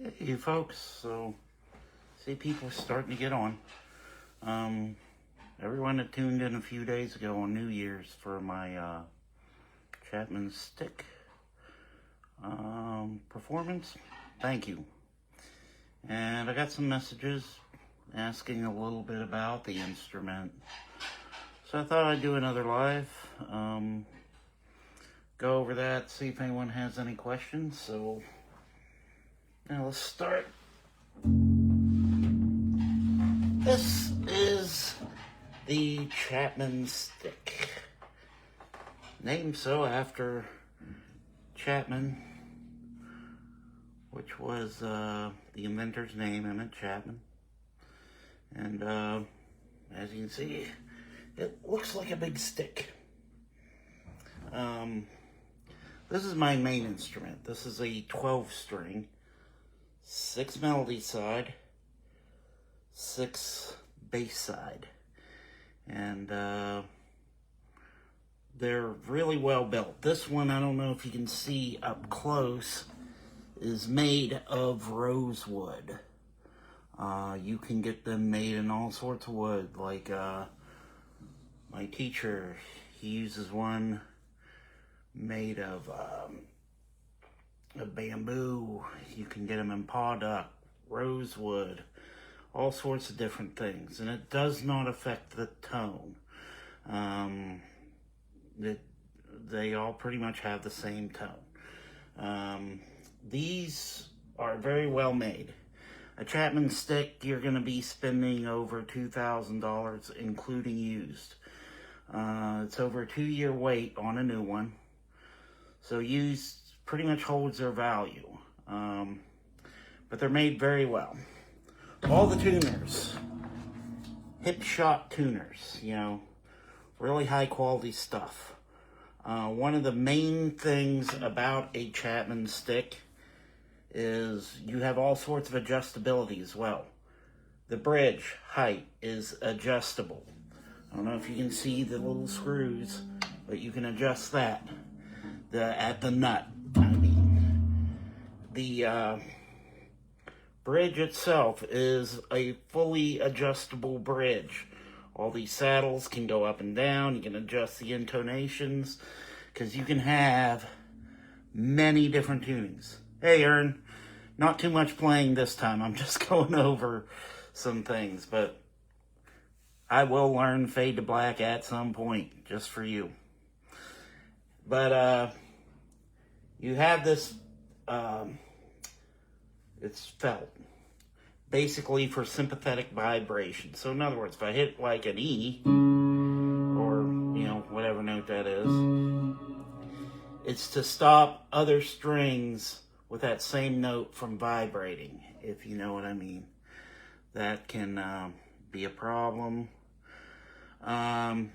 Hey folks, so see people starting to get on. Everyone that tuned in a few days ago on New Year's for my Chapman stick performance, thank you. And I got some messages asking a little bit about the instrument. So I thought I'd do another live, go over that, see if anyone has any questions. So now let's start. This is the Chapman stick, named so after Chapman, which was the inventor's name, Emmett Chapman. And as you can see, it looks like a big stick. This is my main instrument. This is a 12-string, 6 melody side, 6 bass side, and they're really well built. This one, I don't know if you can see up close, is made of rosewood. You can get them made in all sorts of wood, like my teacher, he uses one made of bamboo. You can get them in pawduck, rosewood, all sorts of different things, and it does not affect the tone. They all pretty much have the same tone. These are very well made. A Chapman stick, you're going to be spending over $2,000, including used. It's over a 2-year wait on a new one. So used pretty much holds their value. But they're made very well. All the tuners, hip shot tuners, you know, really high quality stuff. One of the main things about a Chapman stick is you have all sorts of adjustability as well. The bridge height is adjustable. I don't know if you can see the little screws, but you can adjust that at the nut. I mean, the bridge itself is a fully adjustable bridge. All these saddles can go up and down. You can adjust the intonations because you can have many different tunings. Hey, Ern, not too much playing this time. I'm just going over some things, but I will learn Fade to Black at some point, just for you. But you have this, it's felt, basically for sympathetic vibration. So in other words, if I hit like an E, or, you know, whatever note that is, it's to stop other strings with that same note from vibrating, if you know what I mean. That can be a problem.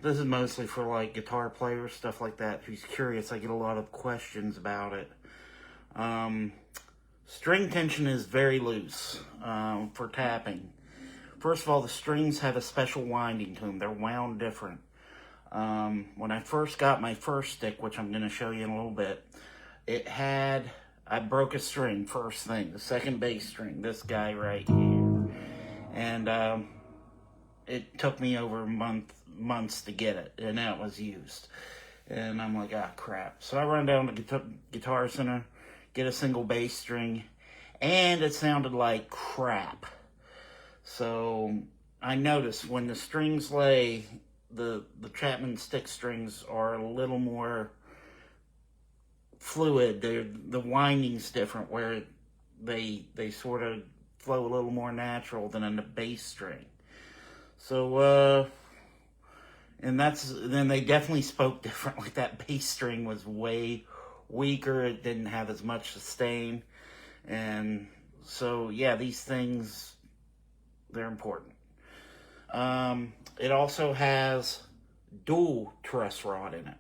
This is mostly for like guitar players, stuff like that. If you're curious, I get a lot of questions about it. String tension is very loose for tapping. First of all, the strings have a special winding to them. They're wound different. When I first got my first stick, which I'm going to show you in a little bit, I broke a string first thing, the second bass string, this guy right here. And it took me over months to get it, and that was used. And I'm like, ah, crap. So I run down to Guitar Center, get a single bass string, and it sounded like crap. So I noticed when the strings lay, the Chapman stick strings are a little more fluid. The winding's different, where they sort of flow a little more natural than in the bass string. So, and then they definitely spoke different. Like that bass string was way weaker. It didn't have as much sustain. And so, yeah, these things, they're important. It also has dual truss rod in it.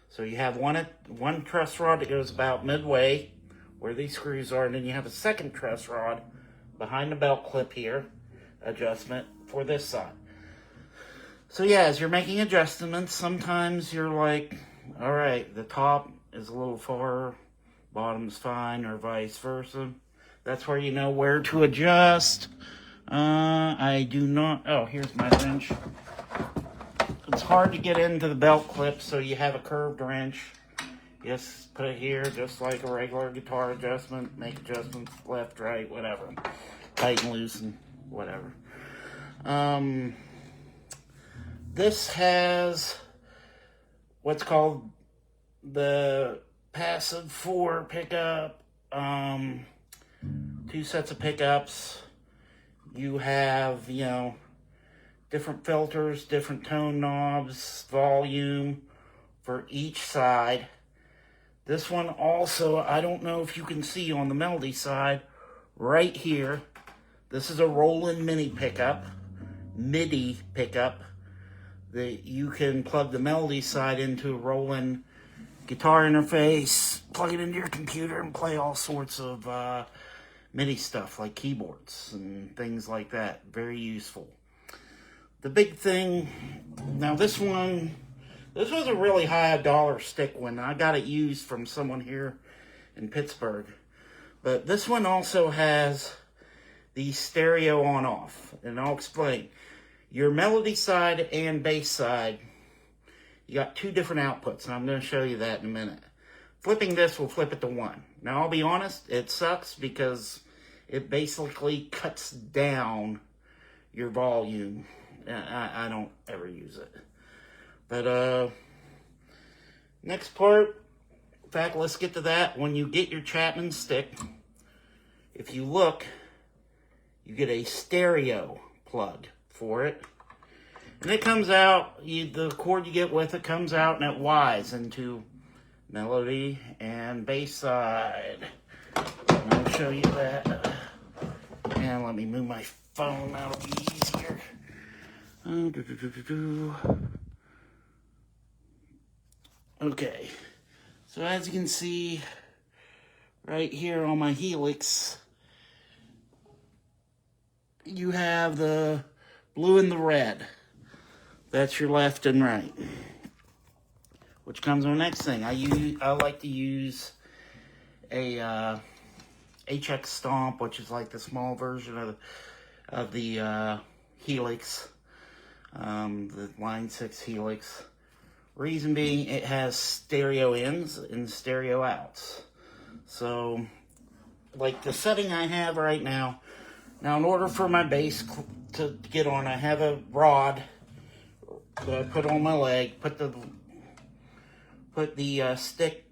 So you have one truss rod that goes about midway where these screws are, and then you have a second truss rod behind the belt clip here, adjustment for this side. So yeah, as you're making adjustments, sometimes you're like, all right, the top is a little far, bottom's fine, or vice versa. That's where you know where to adjust. I do not, oh, here's my wrench. It's hard to get into the belt clip, so you have a curved wrench. Just put it here, just like a regular guitar adjustment. Make adjustments left, right, whatever. Tighten, loosen, whatever. This has what's called the passive 4 pickup. 2 sets of pickups. You have, you know, different filters, different tone knobs, volume for each side. This one also, I don't know if you can see on the Melody side, right here, this is a Roland MIDI pickup, that you can plug the Melody side into a Roland guitar interface, plug it into your computer, and play all sorts of MIDI stuff like keyboards and things like that. Very useful. The big thing, now this was a really high dollar stick one. I got it used from someone here in Pittsburgh. But this one also has the stereo on off, and I'll explain. Your melody side and bass side, you got 2 different outputs, and I'm going to show you that in a minute. Flipping this will flip it to 1. Now, I'll be honest, it sucks because it basically cuts down your volume. I don't ever use it. But, next part, in fact, let's get to that. When you get your Chapman stick, if you look, you get a stereo plug for it. And it comes out, the cord you get with it comes out and it Ys into melody and bass side. And I'll show you that. And let me move my phone, that'll be easier. Okay, so as you can see right here on my Helix, you have the blue and the red. That's your left and right, which comes on the next thing. I like to use a HX Stomp, which is like the small version of the Helix, the Line 6 Helix. Reason being, it has stereo ins and stereo outs. So, like the setting I have right now, in order for my bass to get on, I have a rod that I put on my leg, put the stick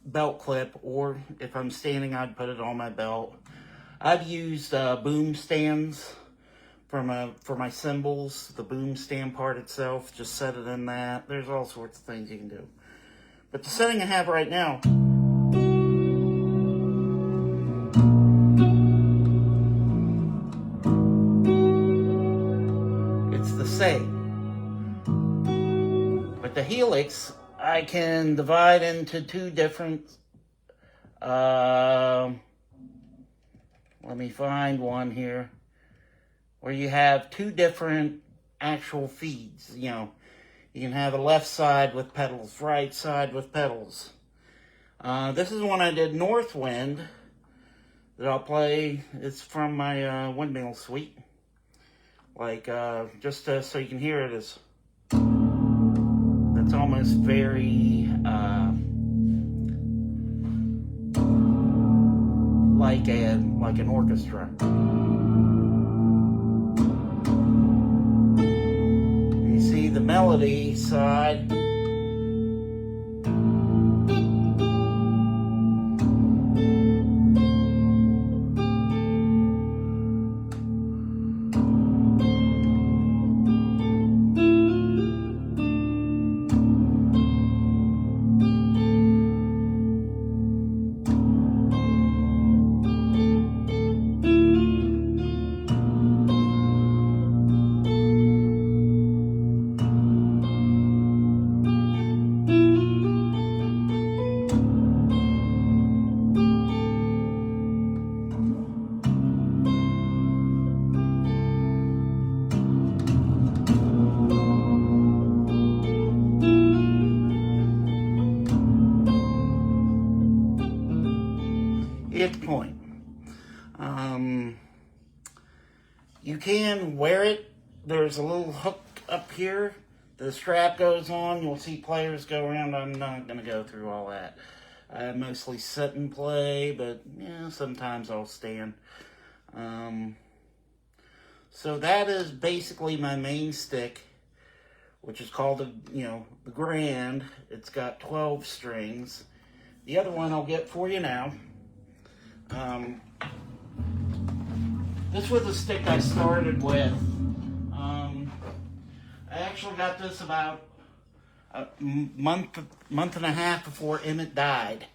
belt clip, or if I'm standing, I'd put it on my belt. I've used boom stands for my cymbals, the boom stand part itself, just set it in that. There's all sorts of things you can do. But the setting I have right now, it's the same. But the Helix, I can divide into 2 different, let me find one here, where you have 2 different actual feeds. You know, you can have a left side with pedals, right side with pedals. This is one I did North Wind that I'll play. It's from my Windmill Suite. Like, just so you can hear it, it's almost very like an orchestra. You see the melody side. It's point. You can wear it. There's a little hook up here. The strap goes on. You'll see players go around. I'm not going to go through all that. I mostly sit and play, but yeah, sometimes I'll stand. So that is basically my main stick, which is called the Grand. It's got 12 strings. The other one I'll get for you now. This was a stick I started with. I actually got this about a month and a half before Emmett died.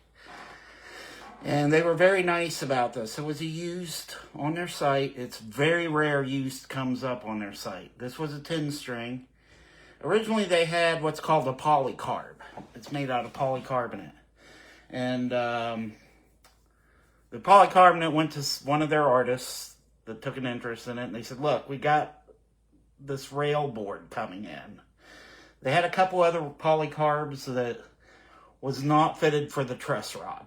And they were very nice about this. It was a used on their site. It's very rare used comes up on their site. This was a 10 string. Originally they had what's called a polycarb. It's made out of polycarbonate. And the polycarbonate went to one of their artists that took an interest in it. And they said, look, we got this rail board coming in. They had a couple other polycarbs that was not fitted for the truss rod.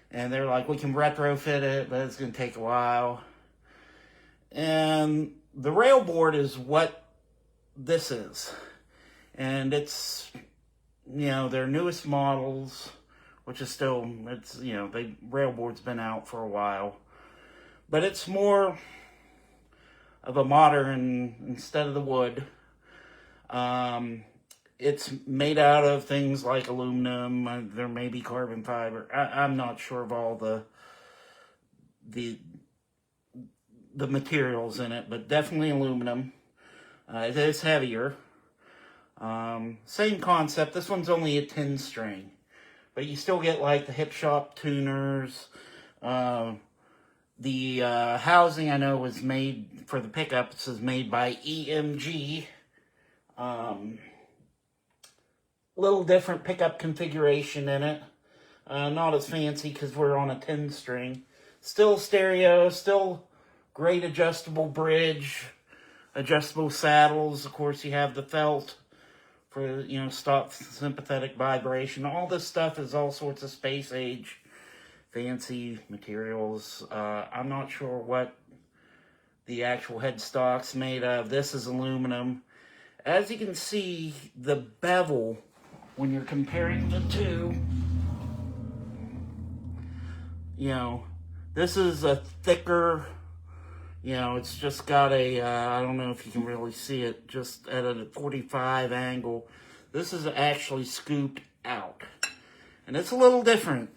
And they're like, we can retrofit it, but it's going to take a while. And the rail board is what this is. And it's, their newest models, which is still, rail board's been out for a while. But it's more of a modern, instead of the wood. It's made out of things like aluminum. There may be carbon fiber. I'm not sure of all the materials in it, but definitely aluminum. It is heavier. Same concept. This one's only a 10 string, but you still get like the hip shop tuners. The housing I know was made for the pickups is made by EMG. Little different pickup configuration in it. Not as fancy because we're on a 10 string. Still stereo, still great adjustable bridge, adjustable saddles. Of course, you have the felt for, stop sympathetic vibration. All this stuff is all sorts of space age, fancy materials. I'm not sure what the actual headstock's made of. This is aluminum. As you can see, the bevel, when you're comparing the two, this is a thicker, it's just got a, I don't know if you can really see it, just at a 45 angle. This is actually scooped out. And it's a little different.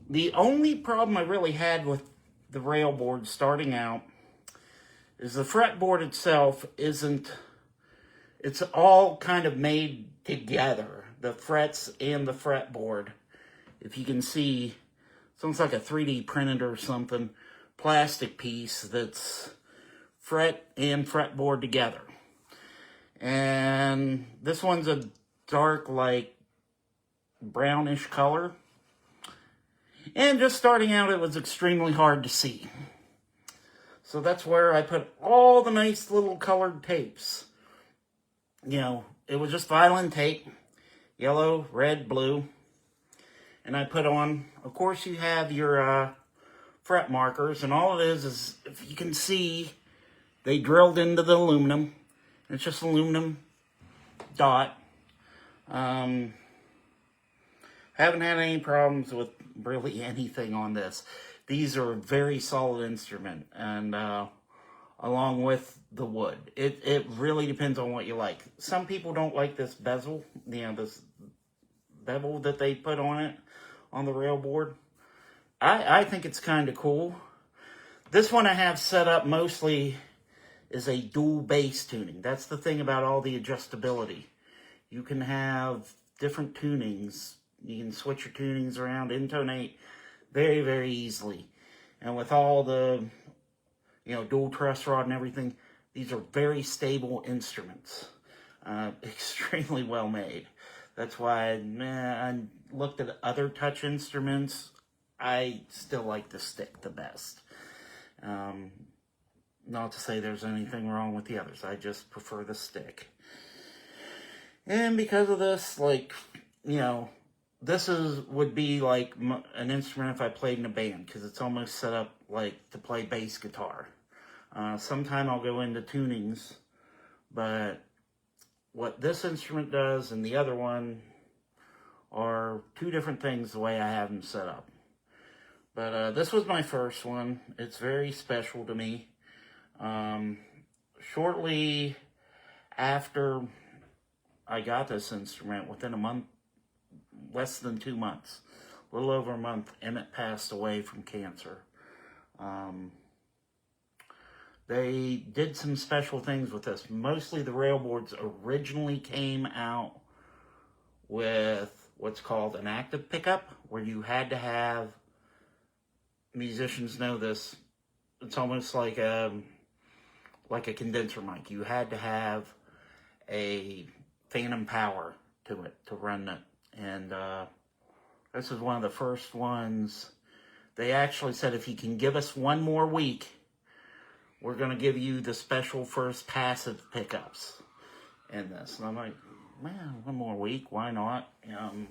The only problem I really had with the rail board starting out is the fretboard itself isn't, it's all kind of made together, the frets and the fretboard. If you can see, it's almost like a 3D printed or something, plastic piece that's fret and fretboard together. And this one's a dark, like, brownish color. And just starting out, it was extremely hard to see. So that's where I put all the nice little colored tapes. It was just violin tape, yellow, red, blue. And I put on, of course, you have your fret markers. And all it is, if you can see, they drilled into the aluminum. It's just aluminum dot. Haven't had any problems with really anything on this. These are a very solid instrument, and along with the wood. It really depends on what you like. Some people don't like this bezel, this bevel that they put on it, on the rail board. I think it's kind of cool. This one I have set up mostly is a dual bass tuning. That's the thing about all the adjustability. You can have different tunings. You can switch your tunings around, intonate very, very easily. And with all the, dual truss rod and everything, these are very stable instruments. Extremely well made. That's why I looked at other touch instruments. I still like the stick the best. Not to say there's anything wrong with the others. I just prefer the stick. And because of this, would be like an instrument if I played in a band, because it's almost set up like to play bass guitar. Sometime I'll go into tunings, but what this instrument does and the other one are two different things the way I have them set up. But this was my first one. It's very special to me. Shortly after I got this instrument, within a month, less than 2 months, a little over a month, Emmett passed away from cancer. They did some special things with this. Mostly the rail boards originally came out with what's called an active pickup, where you had to have, musicians know this, it's almost like a condenser mic. You had to have a phantom power to it to run it. And this is one of the first ones. They actually said, if you can give us one more week, we're going to give you the special first passive pickups in this. And I'm like, man, one more week, why not? You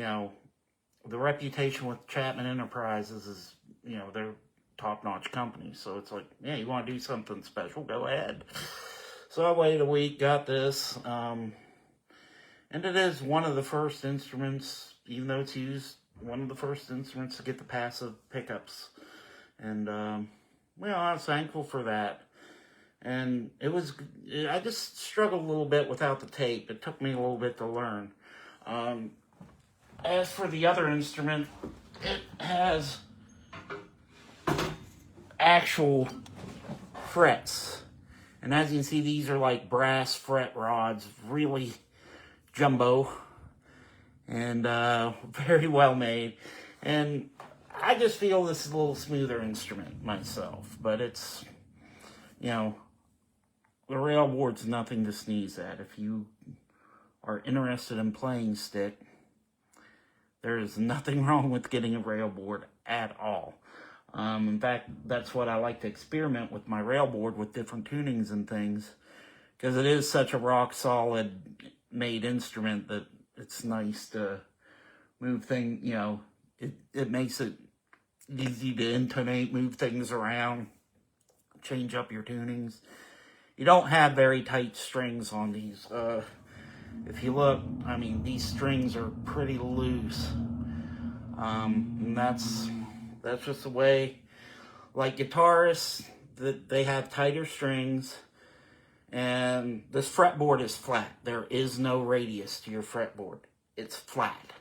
know, the reputation with Chapman Enterprises is, you know, they're top-notch company. So it's like, yeah, you want to do something special, go ahead. So I waited a week, got this. And it is one of the first instruments, even though it's used, one of the first instruments to get the passive pickups. And, well, I was thankful for that. And I just struggled a little bit without the tape. It took me a little bit to learn. As for the other instrument, it has actual frets. And as you can see, these are like brass fret rods, really jumbo and very well made. And I just feel this is a little smoother instrument myself, but it's, you know, the rail board's nothing to sneeze at. If you are interested in playing stick, there is nothing wrong with getting a rail board at all. In fact, that's what I like to experiment with my rail board, with different tunings and things, because it is such a rock solid made instrument that it's nice to move things, you know, it makes it easy to intonate, move things around, change up your tunings. You don't have very tight strings on these. If you look, I mean, these strings are pretty loose. And that's just the way, like guitarists, that they have tighter strings, and this fretboard is flat. There is no radius to your fretboard. It's flat.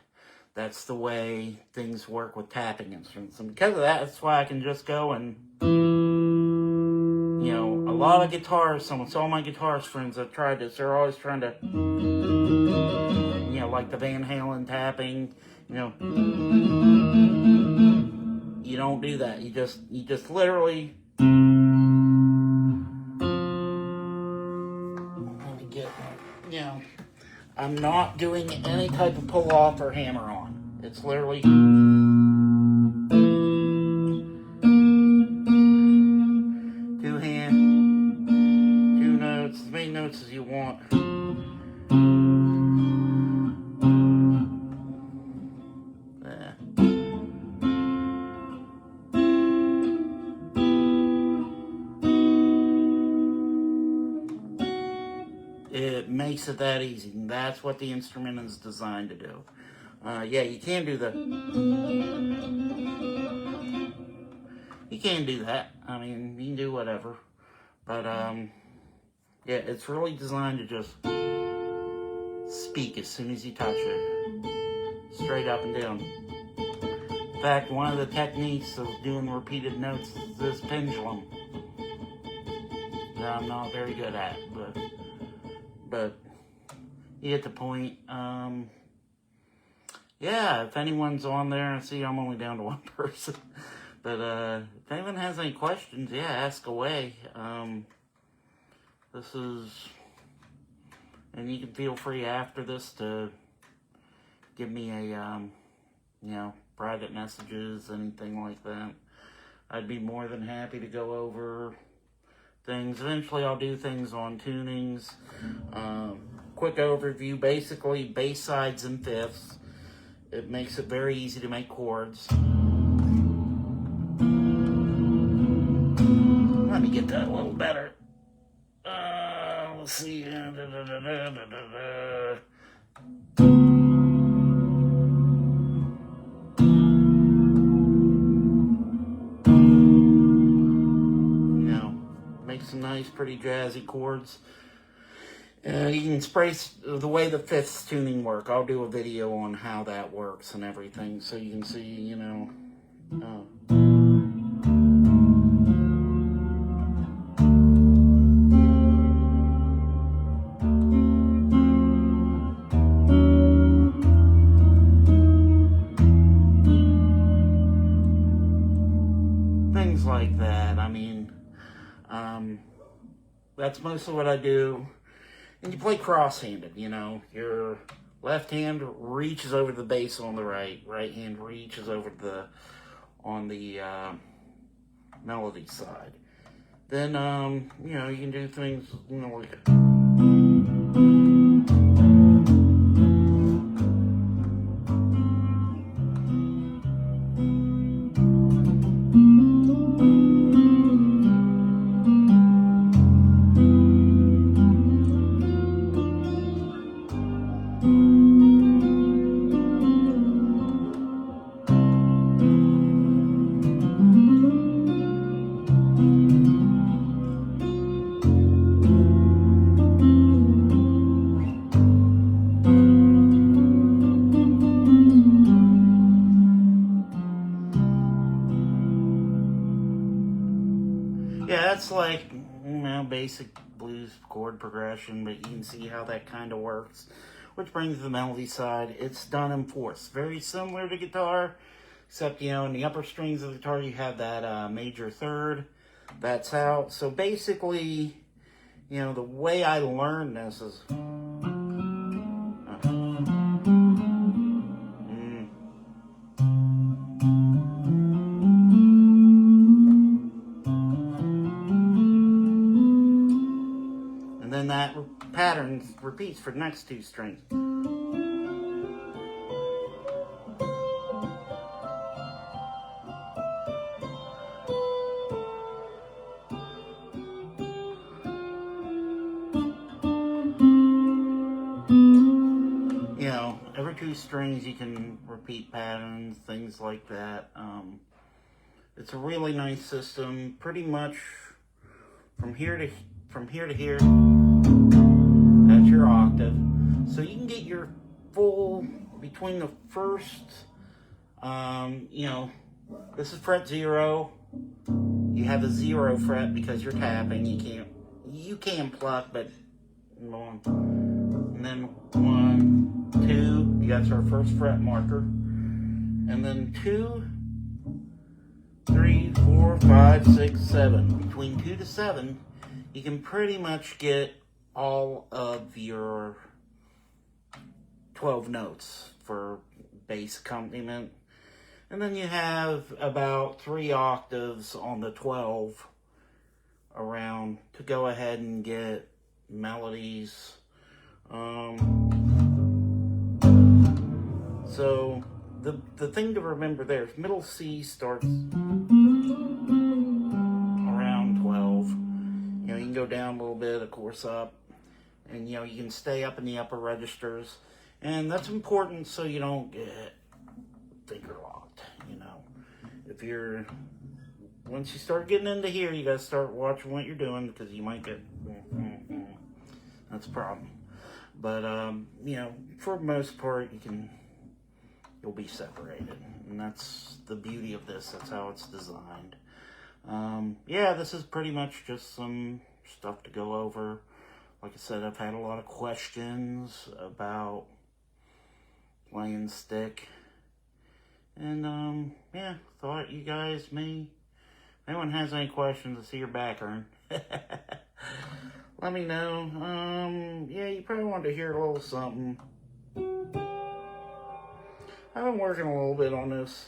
That's the way things work with tapping instruments. And because of that, that's why I can just go and, you know, a lot of guitarists, almost all my guitarist friends that tried this, they're always trying to, you know, like the Van Halen tapping, you know. You don't do that. You just literally, let me get, you know, I'm not doing any type of pull off or hammer on. It's literally two hand, two notes, as many notes as you want. There. It makes it that easy, and that's what the instrument is designed to do. Yeah, you can do you can do that. I mean, you can do whatever. But, yeah, it's really designed to just speak as soon as you touch it. Straight up and down. In fact, one of the techniques of doing repeated notes is this pendulum. That I'm not very good at, but you get the point. Yeah, if anyone's on there, I see I'm only down to one person. But if anyone has any questions, yeah, ask away. This is, and you can feel free after this to give me a, you know, private messages, anything like that. I'd be more than happy to go over things. Eventually I'll do things on tunings. Quick overview, basically bass sides and fifths. It makes it very easy to make chords. Let me get that a little better. Let's see. Make some nice, pretty jazzy chords. You can spray the way the fifths tuning work. I'll do a video on how that works and everything, so you can see, you know. Things like that. I mean, that's mostly what I do. And you play cross-handed, you know. Your left hand reaches over the bass on the right. Right hand reaches over on the melody side. Then, you know, you can do things, you know, like... Yeah, that's like, you know, basic blues chord progression, but you can see how that kind of works. Which brings the melody side. It's done in fourths. Very similar to guitar, except, you know, in the upper strings of the guitar, you have that major third. That's out. So basically, you know, the way I learned this is... And then that pattern repeats for the next two strings. You know, every two strings you can repeat patterns, things like that. It's a really nice system. Pretty much from here to here, that's your octave. So you can get your full, between the first, you know, this is fret 0. You have a 0 fret because you're tapping. You can pluck, but, and then 1, 2, that's our first fret marker. And then 2, 3, 4, 5, 6, 7. Between 2 to 7, you can pretty much get all of your 12 notes for bass accompaniment. And then you have about 3 octaves on the 12 around to go ahead and get melodies. So the thing to remember there is middle C starts around 12. You know, you can go down a little bit, of course, up. And, you know, you can stay up in the upper registers. And that's important so you don't get finger locked, you know. If you're, once you start getting into here, you got to start watching what you're doing because you might get, that's a problem. But, you know, for the most part, you'll be separated. And that's the beauty of this. That's how it's designed. Yeah, this is pretty much just some stuff to go over. Like I said, I've had a lot of questions about playing stick. And, yeah, thought you guys if anyone has any questions, I see your background. Let me know. Yeah, you probably wanted to hear a little something. I've been working a little bit on this.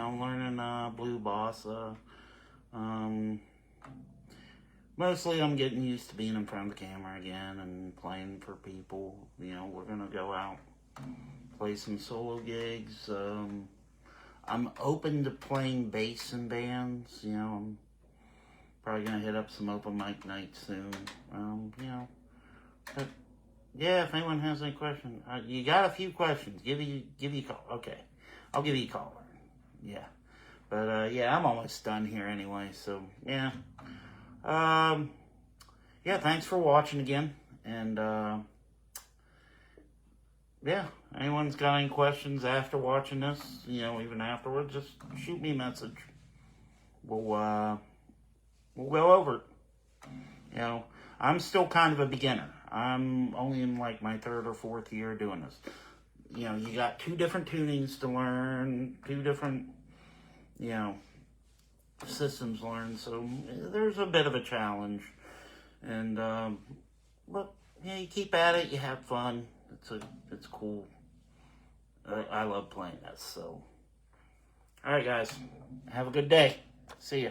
I'm learning Blue Bossa. Mostly I'm getting used to being in front of the camera again and playing for people. We're going to go out, play some solo gigs. I'm open to playing bass in bands. I'm probably going to hit up some open mic nights soon. But yeah, if anyone has any questions, you got a few questions, give you a call. Okay, I'll give you a call. Yeah, but yeah, I'm almost done here anyway. So yeah, yeah. Thanks for watching again, and yeah. Anyone's got any questions after watching this, even afterwards, just shoot me a message. We'll go over it. I'm still kind of a beginner. I'm only in like my 3rd or 4th year doing this. You got 2 different tunings to learn, 2 different, systems learned. So there's a bit of a challenge. And, but, you keep at it, you have fun. It's cool. I love playing this, so. Alright, guys. Have a good day. See ya.